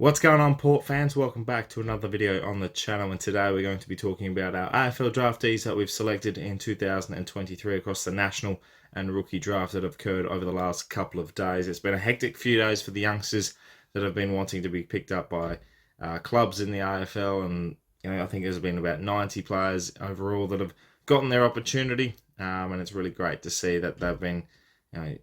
What's going on, Port fans? Welcome back to another video on the channel, and today we're going to be talking about our AFL draftees that we've selected in 2023 across the national and rookie draft that have occurred over the last couple of days. It's been a hectic few days for the youngsters that have been wanting to be picked up by clubs in the AFL, and I think there's been about 90 players overall that have gotten their opportunity, and it's really great to see that they've been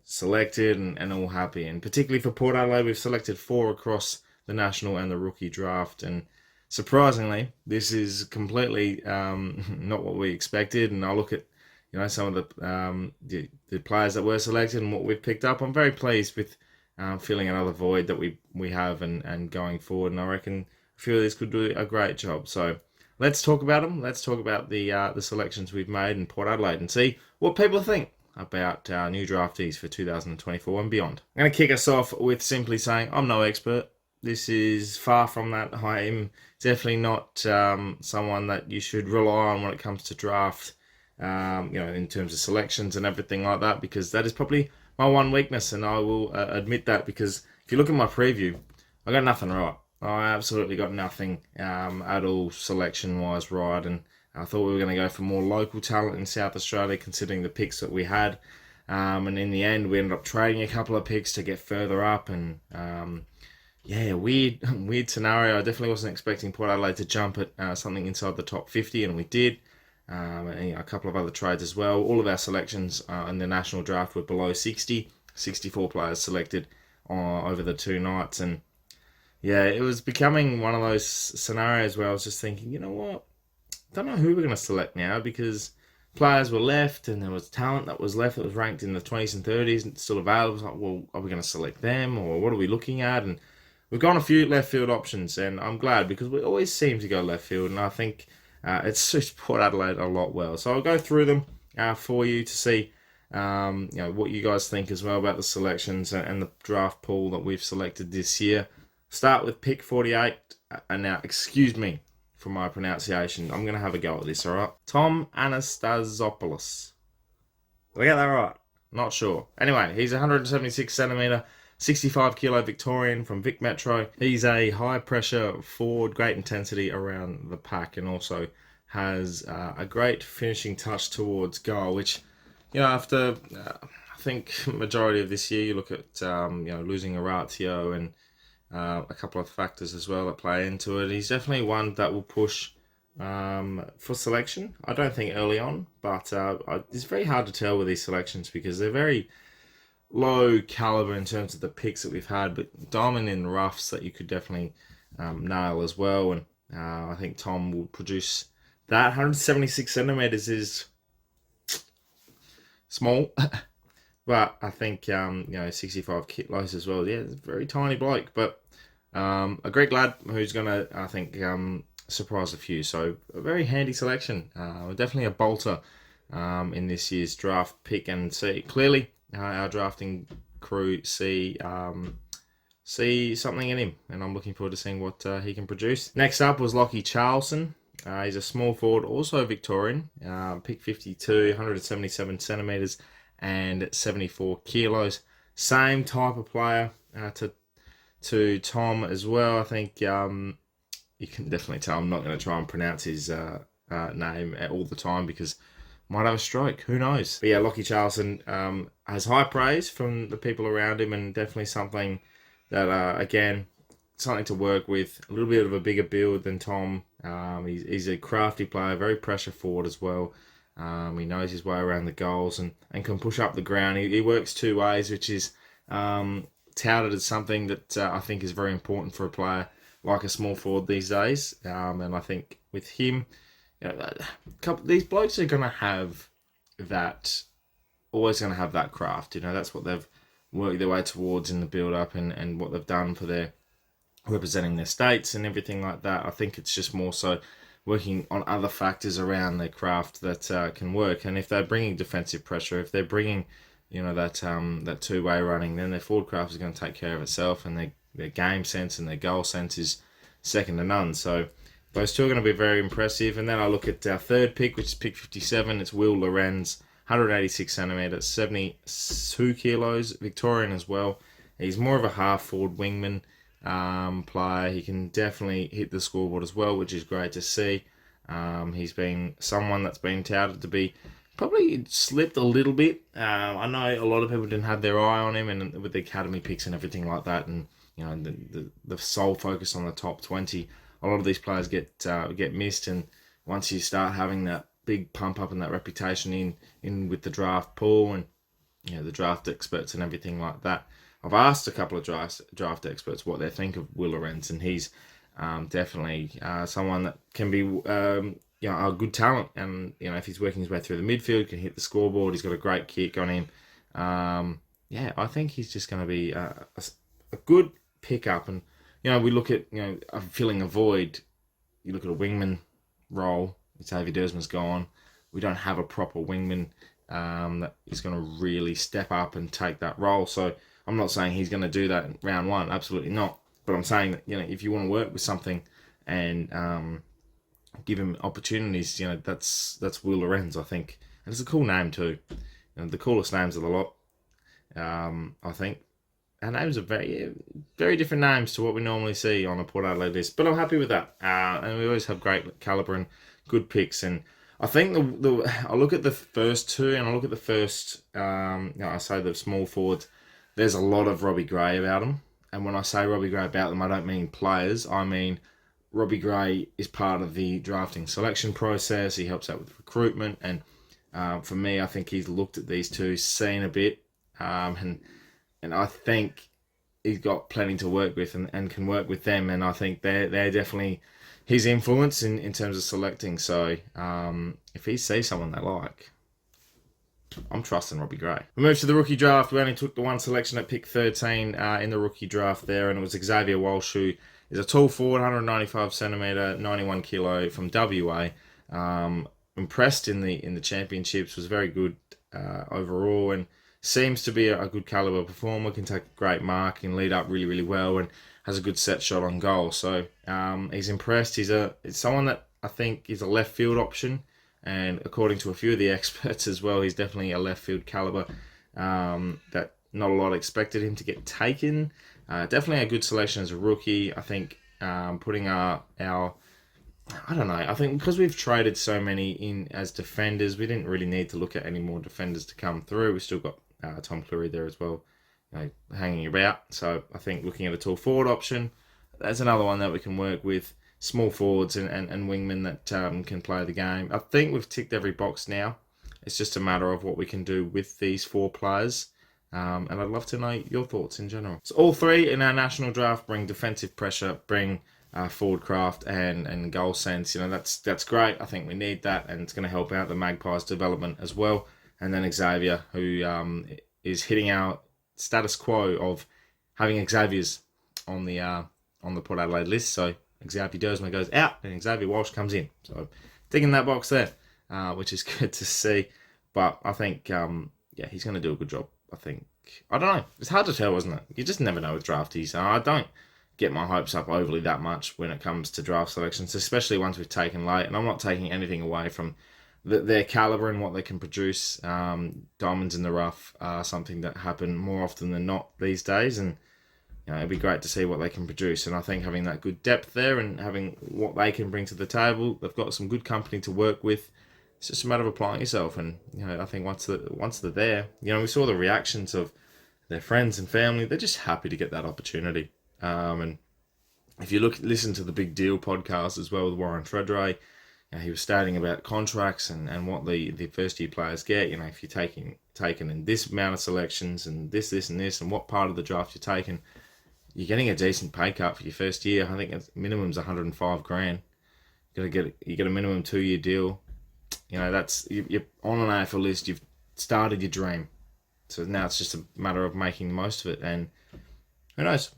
selected and all happy. And particularly for Port Adelaide, we've selected 4 across the national and the rookie draft, and surprisingly this is completely not what we expected. And I look at some of the players that were selected and what we've picked up. I'm very pleased with filling another void that we have and going forward, and I reckon a few of these could do a great job. So let's talk about them. Let's talk about the selections we've made in Port Adelaide and see what people think about our new draftees for 2024 and beyond. I'm going to kick us off with simply saying I'm no expert. This is far from that. I'm definitely not someone that you should rely on when it comes to draft, in terms of selections and everything like that, because that is probably my one weakness, and I will admit that, because if you look at my preview, I got nothing right. I absolutely got nothing at all selection-wise right, and I thought we were going to go for more local talent in South Australia, considering the picks that we had, and in the end, we ended up trading a couple of picks to get further up, and weird scenario. I definitely wasn't expecting Port Adelaide to jump at something inside the top 50, and we did. And a couple of other trades as well. All of our selections in the national draft were below 60. 64 players selected over the 2 nights, and it was becoming one of those scenarios where I was just thinking, you know what? Don't know who we're going to select now, because players were left and there was talent that was left that was ranked in the 20s and 30s and still available. It was like, well, are we going to select them, or what are we looking at? And we've gone a few left field options, and I'm glad, because we always seem to go left field, and I think it suits Port Adelaide a lot well. So I'll go through them for you to see what you guys think as well about the selections and the draft pool that we've selected this year. Start with pick 48, and now excuse me for my pronunciation. I'm going to have a go at this, all right? Tom Anastasopoulos. Did I get that right? Not sure. Anyway, he's 176 centimetre, 65 kilo Victorian from Vic Metro. He's a high pressure forward, great intensity around the pack, and also has a great finishing touch towards goal, which, after I think majority of this year, you look at losing Orazio and a couple of factors as well that play into it. He's definitely one that will push for selection. I don't think early on, but it's very hard to tell with these selections, because they're very low caliber in terms of the picks that we've had, but diamond in roughs that you could definitely nail as well. And I think Tom will produce that. 176 centimeters is small, but I think 65 kilos as well. Yeah, it's a very tiny bloke, but a great lad who's gonna, I think, surprise a few. So a very handy selection. Definitely a bolter in this year's draft pick, and see clearly our drafting crew see something in him, and I'm looking forward to seeing what he can produce. Next up was Lockie Charlson. He's a small forward, also Victorian, pick 52, 177 centimetres and 74 kilos. Same type of player to Tom as well. I think you can definitely tell I'm not going to try and pronounce his name all the time, because might have a stroke, who knows. But yeah, Lockie Charlson has high praise from the people around him, and definitely something that, again, something to work with. A little bit of a bigger build than Tom. He's a crafty player, very pressure forward as well. He knows his way around the goals and can push up the ground. He works 2 ways, which is touted as something that I think is very important for a player like a small forward these days. And I think with him, these blokes are going to have that, always going to have that craft. That's what they've worked their way towards in the build-up, and what they've done for their representing their states and everything like that. I think it's just more so working on other factors around their craft that can work. And if they're bringing defensive pressure, if they're bringing that two-way running, then their forward craft is going to take care of itself, and their game sense and their goal sense is second to none. So those two are going to be very impressive. And then I look at our third pick, which is pick 57. It's Will Lorenz, 186 centimetres, 72 kilos, Victorian as well. He's more of a half-forward wingman. player. He can definitely hit the scoreboard as well, which is great to see. He's been someone that's been touted to be probably slipped a little bit. I know a lot of people didn't have their eye on him, and with the academy picks and everything like that, and the sole focus on the top 20, a lot of these players get missed. And once you start having that big pump up and that reputation in with the draft pool and the draft experts and everything like that, I've asked a couple of draft experts what they think of Will Lorenz, and he's definitely someone that can be a good talent. And if he's working his way through the midfield, can hit the scoreboard. He's got a great kick on him. I think he's just going to be a good pickup. And we look at filling a void. You look at a wingman role. Xavier Dersman's gone. We don't have a proper wingman that is going to really step up and take that role. So I'm not saying he's going to do that in round one. Absolutely not. But I'm saying that if you want to work with something and give him opportunities, that's Will Lorenz, I think. And it's a cool name too. The coolest names of the lot, I think. Our names are very, very different names to what we normally see on a Port Adelaide list. But I'm happy with that. And we always have great calibre and good picks. And I think I look at the first two, and I look at the first, I say the small forwards, there's a lot of Robbie Gray about them. And when I say Robbie Gray about them, I don't mean players. I mean Robbie Gray is part of the drafting selection process. He helps out with recruitment. And for me, I think he's looked at these two, seen a bit. And I think he's got plenty to work with and can work with them. And I think they're definitely his influence in terms of selecting. So if he sees someone they like, I'm trusting Robbie Gray. We moved to the rookie draft. We only took the one selection at pick 13 in the rookie draft there, and it was Xavier Walsh, who is a tall forward, 195 centimetre, 91 kilo from WA. Impressed in the championships, was very good overall, and seems to be a good calibre performer. Can take a great mark, can lead up really, really well, and has a good set shot on goal. So he's impressed. He's someone that I think is a left field option. And according to a few of the experts as well, he's definitely a left field calibre that not a lot expected him to get taken. Definitely a good selection as a rookie. I think putting I don't know, I think because we've traded so many in as defenders, we didn't really need to look at any more defenders to come through. We've still got Tom Cleary there as well, hanging about. So I think looking at a tall forward option, that's another one that we can work with. Small forwards and wingmen that can play the game. I think we've ticked every box now. It's just a matter of what we can do with these four players. And I'd love to know your thoughts in general. So all three in our national draft bring defensive pressure, bring forward craft and goal sense. That's great. I think we need that, and it's going to help out the Magpies development as well. And then Xavier, who is hitting our status quo of having Xaviers on the Port Adelaide list. So Xavier Dersman goes out and Xavier Walsh comes in. So ticking that box there, which is good to see. But I think, he's going to do a good job. I don't know. It's hard to tell, isn't it? You just never know with draftees. I don't get my hopes up overly that much when it comes to draft selections, especially ones we've taken late. And I'm not taking anything away from their calibre and what they can produce. Diamonds in the rough are something that happen more often than not these days. And it'd be great to see what they can produce. And I think having that good depth there and having what they can bring to the table, they've got some good company to work with. It's just a matter of applying yourself. And, I think once they're there, we saw the reactions of their friends and family. They're just happy to get that opportunity. And if you listen to the Big Deal podcast as well with Warren Fredray, he was stating about contracts and what the first year players get. If you're taken in this amount of selections and this and this and what part of the draft you're taking, you're getting a decent pay cut for your first year. I think minimum's $105,000. You get a minimum 2-year deal. That's you're on an AFL list. You've started your dream. So now it's just a matter of making the most of it. And who knows?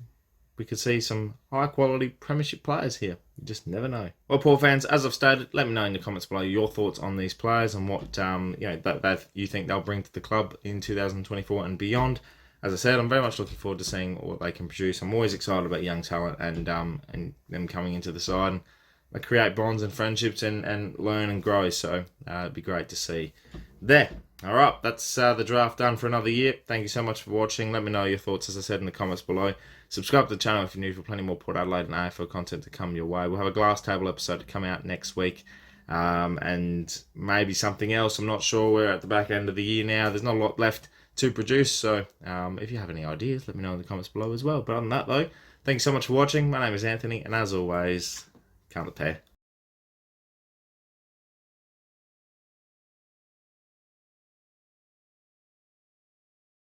We could see some high quality premiership players here. You just never know. Well, Paul fans, as I've stated, let me know in the comments below your thoughts on these players and what that you think they'll bring to the club in 2024 and beyond. As I said, I'm very much looking forward to seeing what they can produce. I'm always excited about young talent and them coming into the side. And they create bonds and friendships and learn and grow. So it'd be great to see there. All right, that's the draft done for another year. Thank you so much for watching. Let me know your thoughts, as I said, in the comments below. subscribe to the channel if you're new for plenty more Port Adelaide and AFL content to come your way. We'll have a glass table episode to come out next week. And maybe something else. I'm not sure. We're at the back end of the year now. There's not a lot left to produce. So if you have any ideas, let me know in the comments below as well. But other than that, though, thanks so much for watching. My name is Anthony. And as always, count the pair.